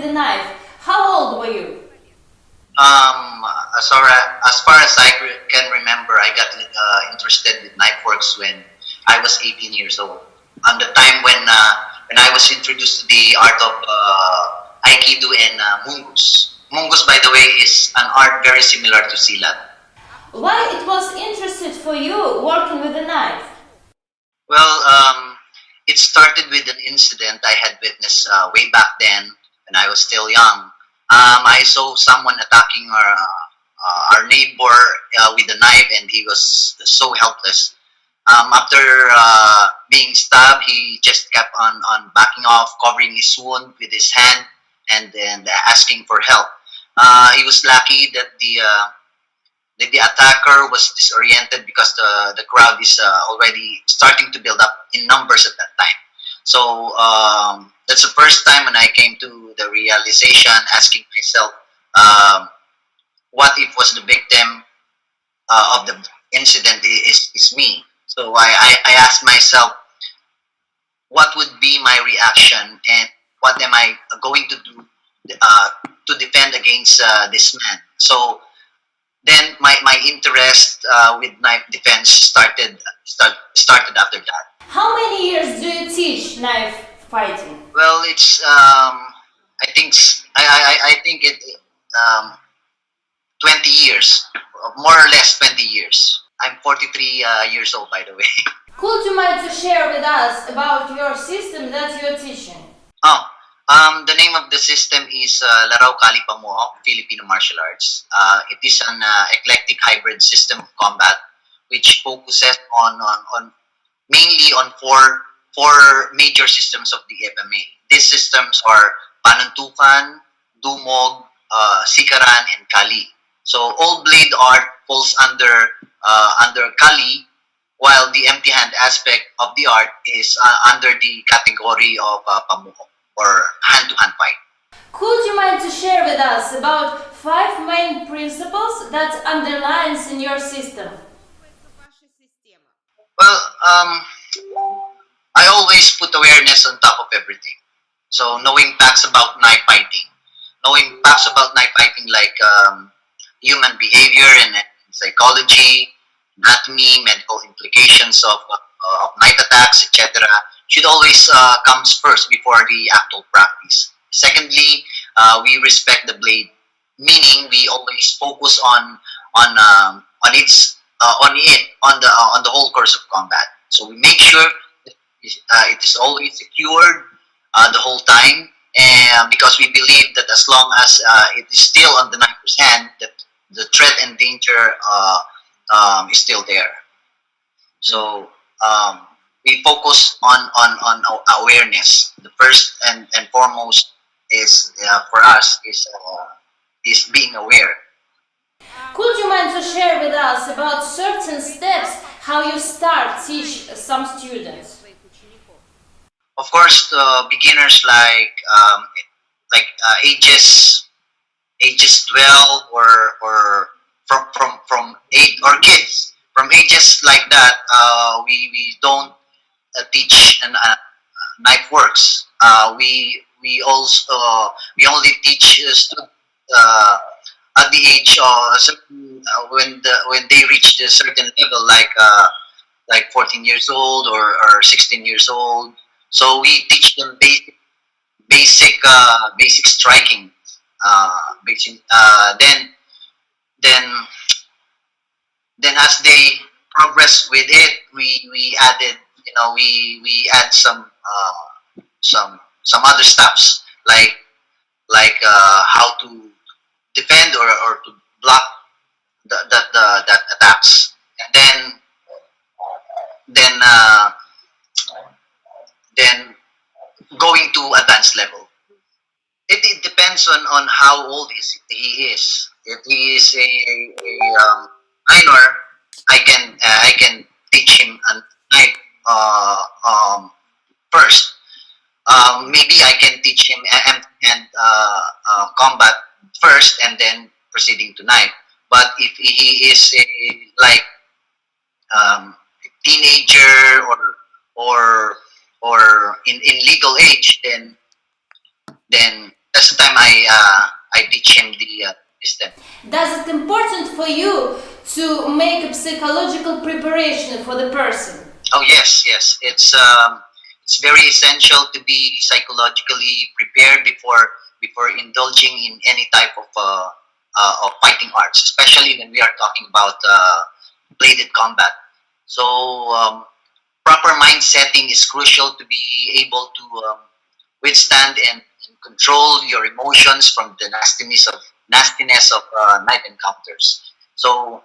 the knife. How old were you? As far as I can remember, I got interested with knife works when I was 18 years old. On the time when I was introduced to the art of Aikido and Mungus. Mungus, by the way, is an art very similar to Silat. Why it was interested for you working with a knife? Well, it started with an incident I had witnessed way back then when I was still young. I saw someone attacking our neighbor with a knife, and he was so helpless. After being stabbed, he just kept on backing off, covering his wound with his hand, and then asking for help. He was lucky that the attacker was disoriented because the crowd is already starting to build up in numbers at that time. So that's the first time when I came to the realization, asking myself, what if was the victim of the incident is me? So I asked myself, what would be my reaction, and what am I going to do to defend against this man? So then my interest with knife defense started after that. How many years do you teach knife fighting? Well, it's I think it 20 years, more or less 20 years. I'm 43 years old, by the way. Could you mind to share with us about your system that you're teaching? Oh, the name of the system is Laraw Pamuok Filipino Martial Arts. It is an eclectic hybrid system of combat which focuses on mainly on four major systems of the FMA. These systems are Panuntukan, Dumog, Sikaran, and Kali. So all blade art falls under Kali, while the empty hand aspect of the art is under the category of Pamuok, or hand-to-hand fight. Could you mind to share with us about 5 main principles that underlines in your system? Well, I always put awareness on top of everything. So knowing facts about knife fighting, like human behavior and psychology, anatomy, medical implications of knife attacks, etc., should always comes first before the actual practice. Secondly, we respect the blade, meaning we always focus on the whole course of combat. So we make sure that it is always secured the whole time, and because we believe that as long as it is still on the knifer's hand, that the threat and danger is still there. So we focus on awareness. The first and foremost is for us is being aware. Could you mind to share with us about certain steps how you start teach some students? Of course, beginners like ages 12 or from 8, or kids from ages like that, we don't teach knife works. We only teach students at the age of when they reach a certain level, like 14 years old or 16 years old. So we teach them basic striking. Then then then as they progress with it, we added, we add some other stuffs, like how to defend or to block that attacks, and then going to advanced level. It depends on how old he is. If he is a minor, I can teach him a knife first. Maybe I can teach him and combat first, and then proceeding to knife. But if he is a teenager or in legal age, then That's the time I teach him the system. Does it important for you to make a psychological preparation for the person? Oh yes, yes. It's very essential to be psychologically prepared before indulging in any type of fighting arts, especially when we are talking about bladed combat. So proper mind setting is crucial to be able to withstand and control your emotions from the nastiness of night encounters. So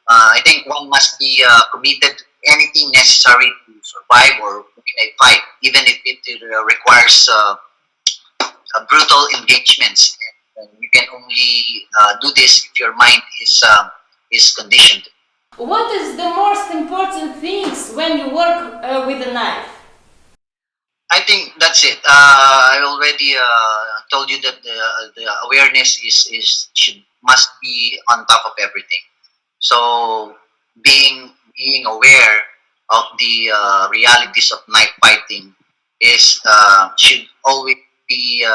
I think one must be committed to anything necessary to survive or win a fight, even if it requires brutal engagements. And you can only do this if your mind is conditioned. What is the most important things when you work with a knife? I think that's it. I already told you that the awareness is should must be on top of everything. So being aware of the realities of knife fighting is should always be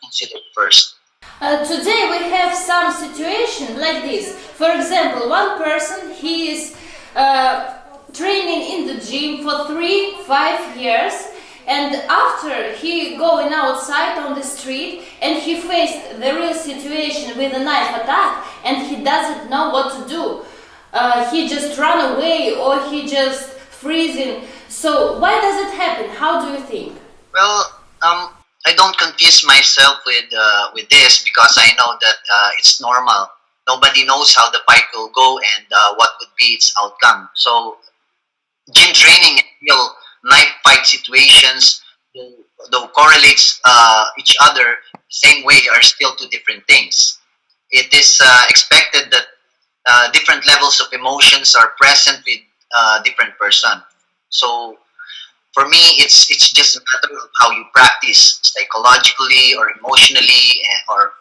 considered first. Today we have some situation like this. For example, one person he is training in the gym for 3-5 years, and after he going outside on the street and he faced the real situation with a knife attack and he doesn't know what to do. He just run away or he just freezing. So why does it happen? How do you think? Well, I don't confuse myself with this because I know that it's normal. Nobody knows how the fight will go and what would be its outcome. So gym training and real knife fight situations, though correlates each other same way, are still two different things. It is expected that different levels of emotions are present with different person. So for me, it's just a matter of how you practice psychologically or emotionally or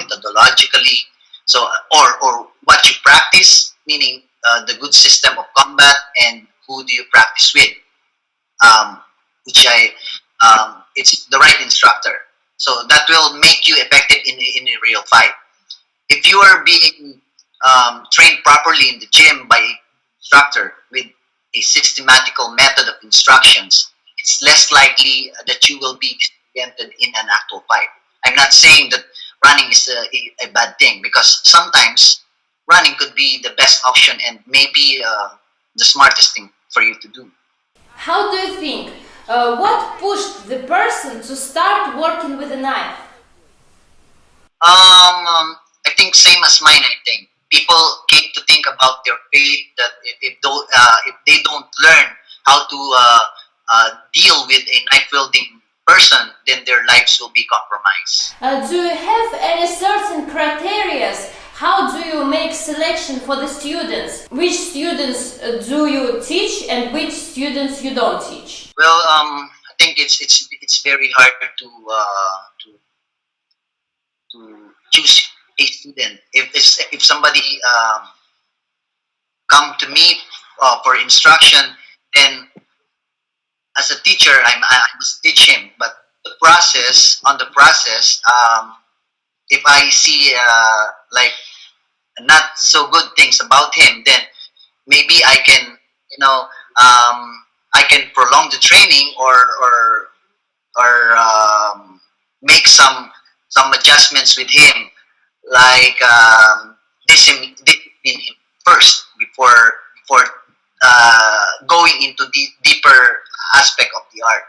methodologically. So or what you practice, meaning the good system of combat, and who do you practice with, which it's the right instructor. So that will make you effective in a real fight. If you are being trained properly in the gym by an instructor with a systematical method of instructions, it's less likely that you will be disoriented in an actual fight. I'm not saying that running is a bad thing, because sometimes running could be the best option and maybe the smartest thing for you to do. How do you think? What pushed the person to start working with a knife? I think same as mine. I think people came to think about their fate, that if they don't learn how to deal with a knife wielding person, then their lives will be compromised. Do you have any certain criteria? How do you make selection for the students? Which students do you teach and which students you don't teach? Well, I think it's very hard to choose a student. If somebody come to me for instruction, then as a teacher, I must teach him. But on the process, if I see like not so good things about him, then maybe I can, I can prolong the training or make some adjustments with him, like discipline him first before going into the deeper aspect of the art.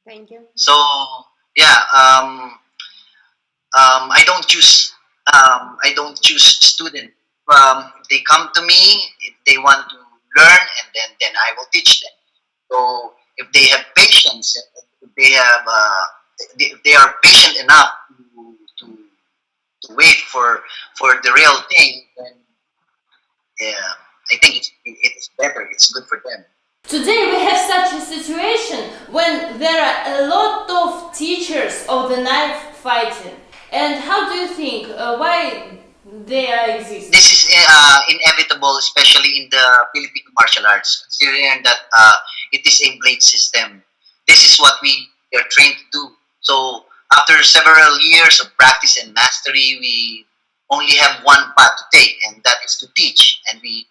Thank you. So yeah, I don't choose student. If they come to me, if they want to learn, and then I will teach them. So if they have patience, if they are patient enough to wait for the real thing, then yeah, I think it's better. It's good for them. Today we have such a situation when there are a lot of teachers of the knife fighting. And how do you think, why they exist? This is inevitable, especially in the Filipino martial arts, considering that it is a blade system. This is what we are trained to do. So after several years of practice and mastery, we only have one path to take, and that is to teach, and we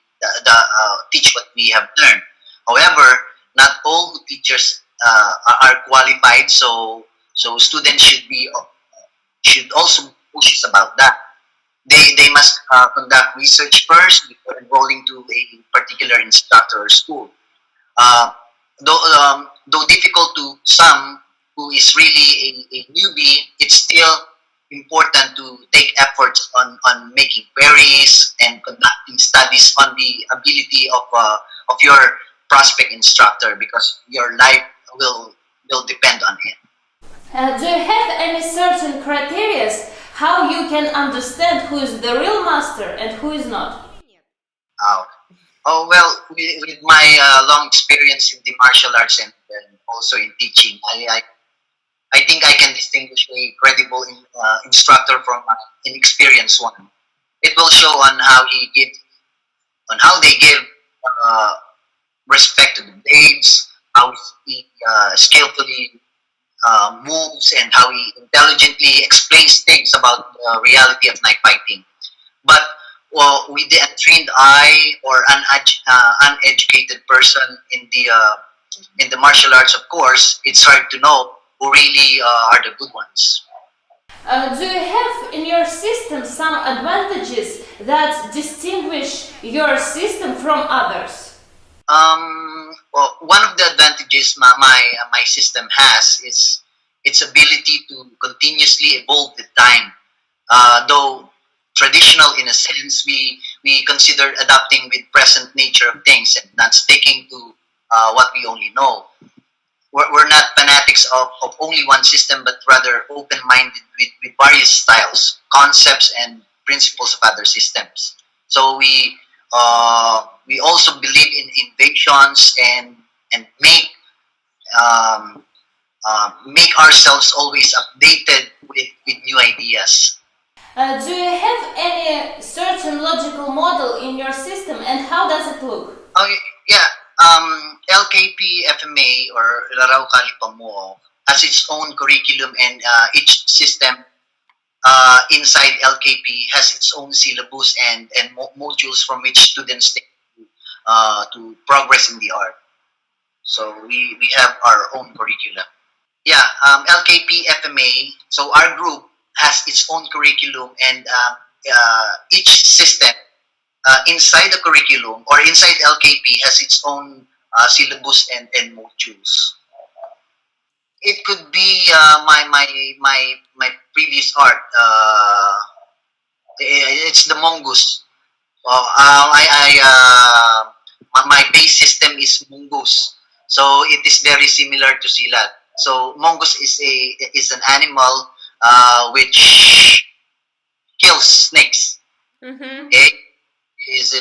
teach what we have learned. However, not all teachers are qualified, so students should also be cautious about that. They must conduct research first before enrolling to a particular instructor or school. Uh, though difficult to some who is really a newbie, it's still important to take efforts on making queries and conducting studies on the ability of your prospect instructor, because your life will will depend on it. Do you have any certain criteria how you can understand who is the real master and who is not? Oh, oh well, with my long experience in the martial arts and also in teaching, I think I can distinguish a credible instructor from an inexperienced one. It will show on how they give uh, respect to the blades, how he skillfully moves, and how he intelligently explains things about the reality of knife fighting. But well, with the untrained eye or uneducated person in the martial arts, of course, it's hard to know who really are the good ones. Do you have in your system some advantages that distinguish your system from others? Well, one of the advantages my system has is its ability to continuously evolve with time. Though traditional in a sense, we consider adapting with present nature of things and not sticking to what we only know. We're not fanatics of only one system, but rather open-minded with various styles, concepts, and principles of other systems. So we also believe in innovations and make ourselves always updated with new ideas. Do you have any certain logical model in your system and how does it look? Oh yeah, LKP FMA or Laraw Pamuok has its own curriculum, and each system inside LKP has its own syllabus and modules from which students take to progress in the art. So we have our own curriculum. Yeah, LKP FMA. So our group has its own curriculum, and each system inside the curriculum or inside LKP has its own syllabus and modules. It could be my previous art. It's the mongoose. My base system is mongoose, so it is very similar to silat. So mongoose is an animal which kills snakes. Mm-hmm. Okay, it's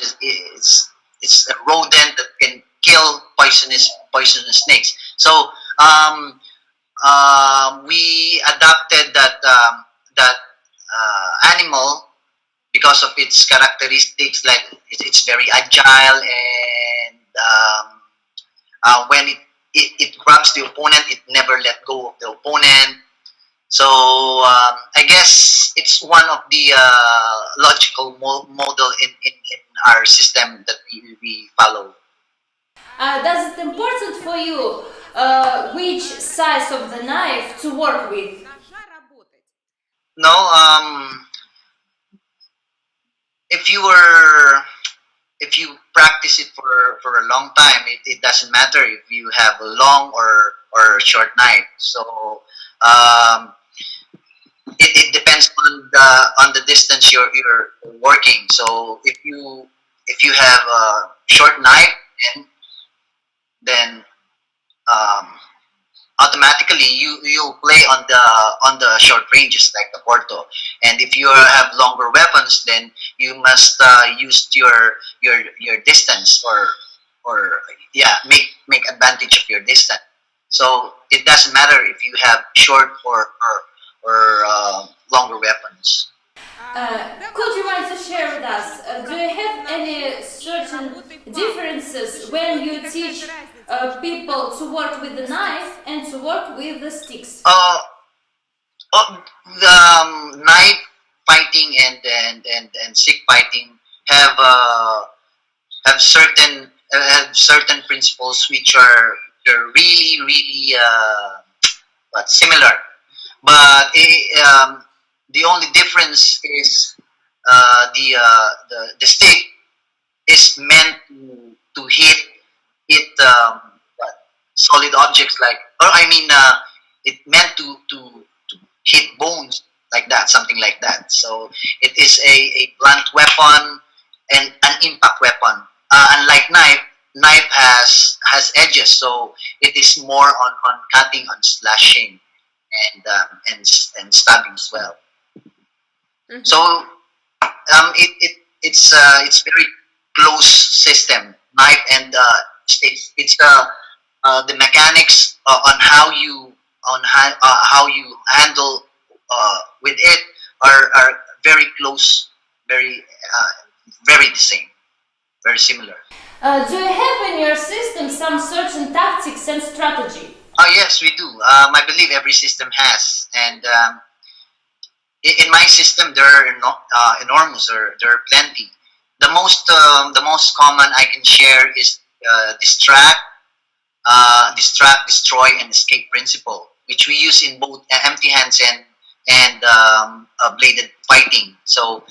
a rodent that can kill poisonous snakes. So we adopted that animal because of its characteristics, like it's very agile, and when it grabs the opponent, it never let go of the opponent. So I guess it's one of the logical model in our system that we follow. Does it important for you which size of the knife to work with? No, if you were if you practice it for a long time, it doesn't matter if you have a long or a short knife. So um, it depends on the distance you're working. So if you have a short knife, then um, automatically you'll play on the short ranges like the Porto. And if you have longer weapons, then you must use your distance, or yeah, make advantage of your distance. So it doesn't matter if you have short or longer weapons. Could you mind to share with us? Do you have any certain differences when you teach people to work with the knife and to work with the sticks? The knife fighting and stick fighting have have certain principles which are they're really similar. But the only difference is the stick is meant to hit what, solid objects like, or I mean, it meant to hit bones like that, something like that. So it is a blunt weapon and an impact weapon. Unlike knife has edges, so it is more on cutting, on slashing, and stabbing as well. Mm-hmm. So it's very close system, knife and it's the mechanics how you handle with it are very close, very the same, very similar. Do you have in your system some certain tactics and strategy? Oh yes, we do. I believe every system has, and in my system there are enormous, or there are plenty. The most common I can share is distract, destroy, and escape principle, which we use in both empty hands and bladed fighting. So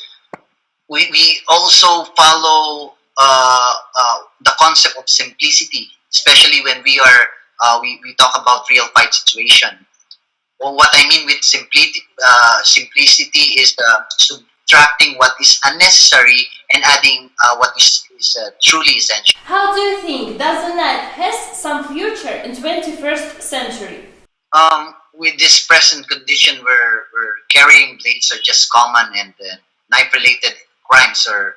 we also follow the concept of simplicity, especially when we talk about real fight situation. Well, what I mean with simplicity is subtracting what is unnecessary and adding what is truly essential. How do you think does the knife has some future in 21st century? With this present condition where carrying blades are just common and knife-related crimes are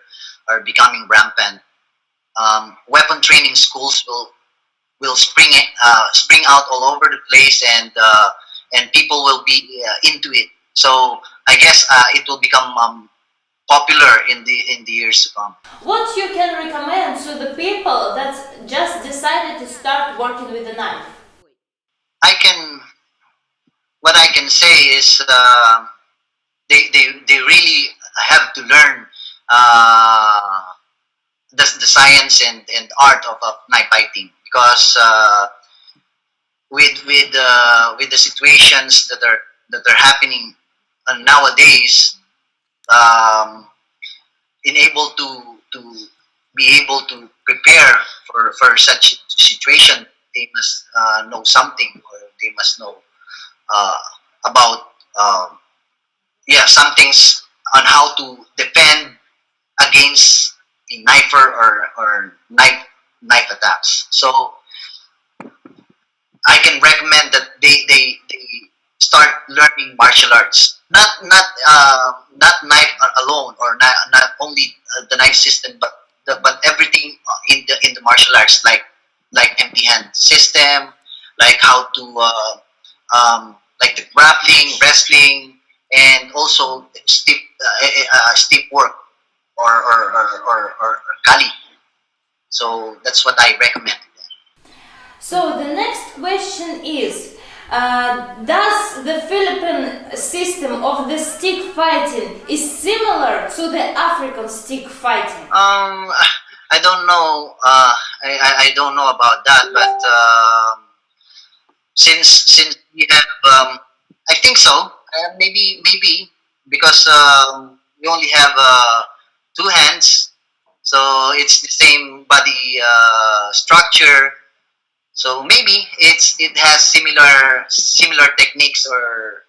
becoming rampant, weapon training schools will spring out all over the place, and people will be into it. So I guess it will become popular in the years to come. What you can recommend to the people that just decided to start working with the knife? I can what I can say is they really have to learn the science and art of knife fighting, because with the situations that are happening nowadays, um, in able to be able to prepare for such situation, they must know something, or they must know uh, about some things on how to defend against a knifer or knife attacks. So I can recommend that they start learning martial arts, not knife alone, or not only the knife system, but everything in the martial arts, like empty hand system, like how to like the grappling, wrestling, and also steep work, or kali. So that's what I recommend. So the next question is, does the Philippine system of the stick fighting is similar to the African stick fighting? I don't know. I don't know about that, but since we have, I think so. Maybe because we only have two hands, so it's the same body structure. So maybe it has similar techniques, or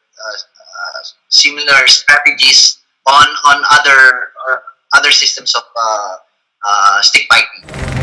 similar strategies on other systems of stick fighting.